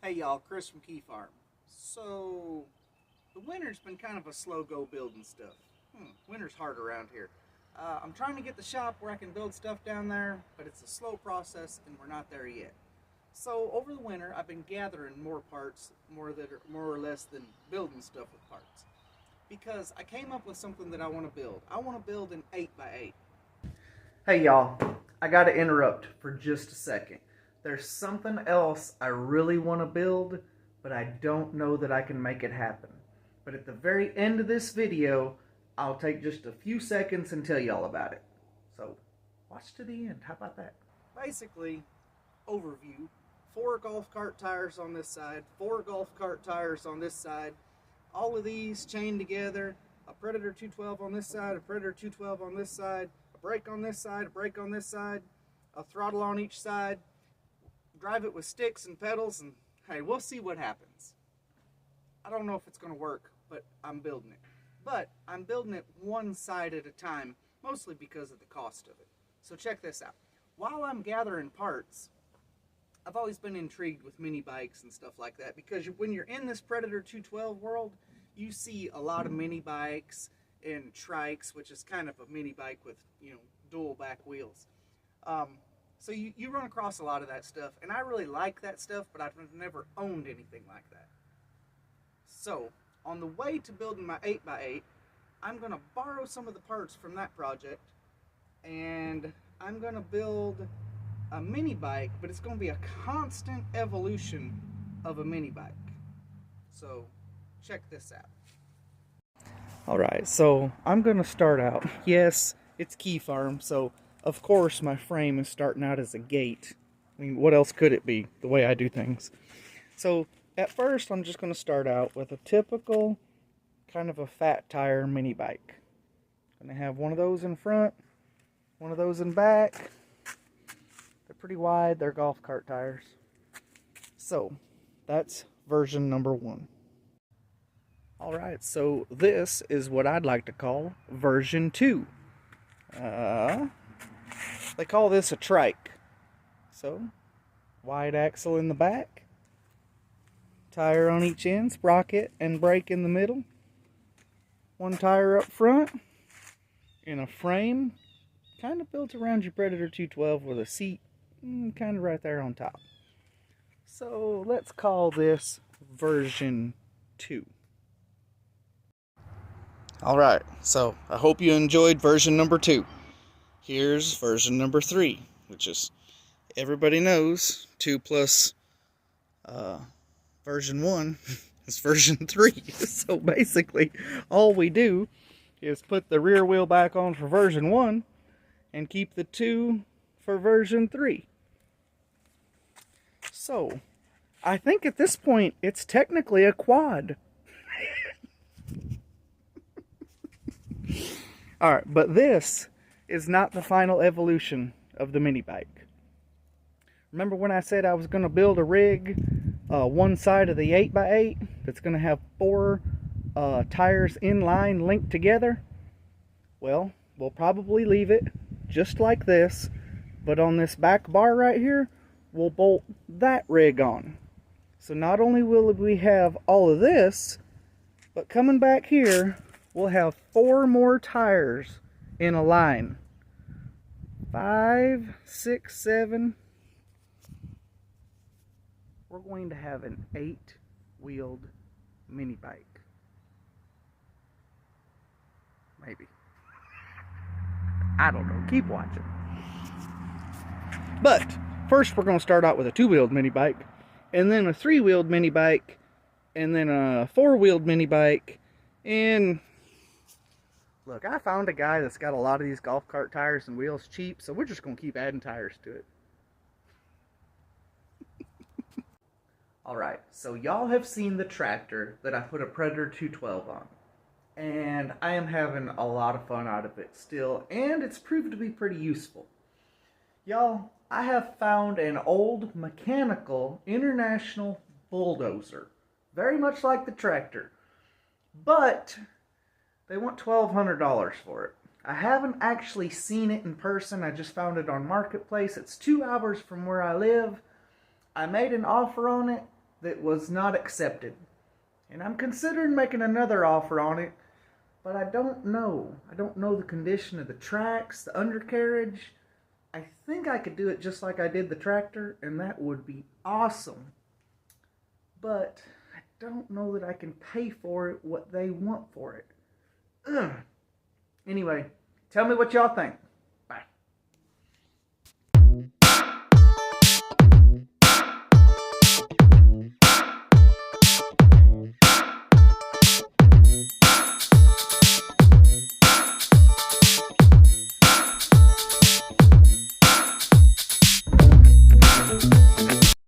Hey y'all, Chris from Keyfarm. So, the winter's been kind of a slow go building stuff. Winter's hard around here. I'm trying to get the shop where I can build stuff down there, but it's a slow process and we're not there yet. So, over the winter, I've been gathering more parts, more or less than building stuff with parts. Because I came up with something that I want to build. I want to build an 8x8. Hey y'all, I gotta interrupt for just a second. There's something else I really want to build, but I don't know that I can make it happen. But at the very end of this video, I'll take just a few seconds and tell y'all about it. So, watch to the end. How about that? Basically, overview. 4 golf cart tires on this side, 4 golf cart tires on this side. All of these chained together. A Predator 212 on this side, a Predator 212 on this side, a brake on this side, a brake on this side, a throttle on each side. Drive it with sticks and pedals, and hey, we'll see what happens. I don't know if it's going to work, but I'm building it. But I'm building it one side at a time, mostly because of the cost of it. So check this out. While I'm gathering parts, I've always been intrigued with mini bikes and stuff like that, because when you're in this Predator 212 world, you see a lot of mini bikes and trikes, which is kind of a mini bike with, dual back wheels. So you run across a lot of that stuff, and I really like that stuff, but I've never owned anything like that. So, on the way to building my 8x8, I'm going to borrow some of the parts from that project, and I'm going to build a mini bike, but it's going to be a constant evolution of a mini bike. So, check this out. Alright, so I'm going to start out. Yes, it's Keyfarm, so of course my frame is starting out as a gate. I mean, what else could it be, the way I do things? So, at first I'm just going to start out with a typical, kind of a fat tire mini bike. I'm going to have one of those in front, one of those in back. They're pretty wide, they're golf cart tires. So, that's version number 1. Alright, so this is what I'd like to call version 2. They call this a trike. So, wide axle in the back, tire on each end, sprocket and brake in the middle, one tire up front, in a frame, kind of built around your Predator 212 with a seat kind of right there on top. So, let's call this version 2. Alright, so I hope you enjoyed version number 2. Here's version number 3, which is, everybody knows, 2 plus version 1 is version 3. So basically, all we do is put the rear wheel back on for version 1 and keep the 2 for version 3. So, I think at this point, it's technically a quad. Alright, but this is not the final evolution of the mini bike. Remember when I said I was going to build a rig, one side of the 8x8 that's going to have 4 tires in line linked together? Well, we'll probably leave it just like this, but on this back bar right here, we'll bolt that rig on. So not only will we have all of this, but coming back here, we'll have 4 more tires in a line. 5, 6, 7. We're going to have an 8-wheeled mini bike. Maybe. I don't know. Keep watching. But first we're going to start out with a 2-wheeled mini bike, and then a 3-wheeled mini bike, and then a 4-wheeled mini bike, and look, I found a guy that's got a lot of these golf cart tires and wheels cheap, so we're just going to keep adding tires to it. Alright, so y'all have seen the tractor that I put a Predator 212 on. And I am having a lot of fun out of it still, and it's proved to be pretty useful. Y'all, I have found an old mechanical international bulldozer. Very much like the tractor. But they want $1,200 for it. I haven't actually seen it in person. I just found it on Marketplace. It's 2 hours from where I live. I made an offer on it, that was not accepted. And I'm considering making another offer on it, but I don't know. I don't know the condition of the tracks, the undercarriage. I think I could do it just like I did the tractor, and that would be awesome. But I don't know that I can pay for it what they want for it. Ugh. Anyway, tell me what y'all think.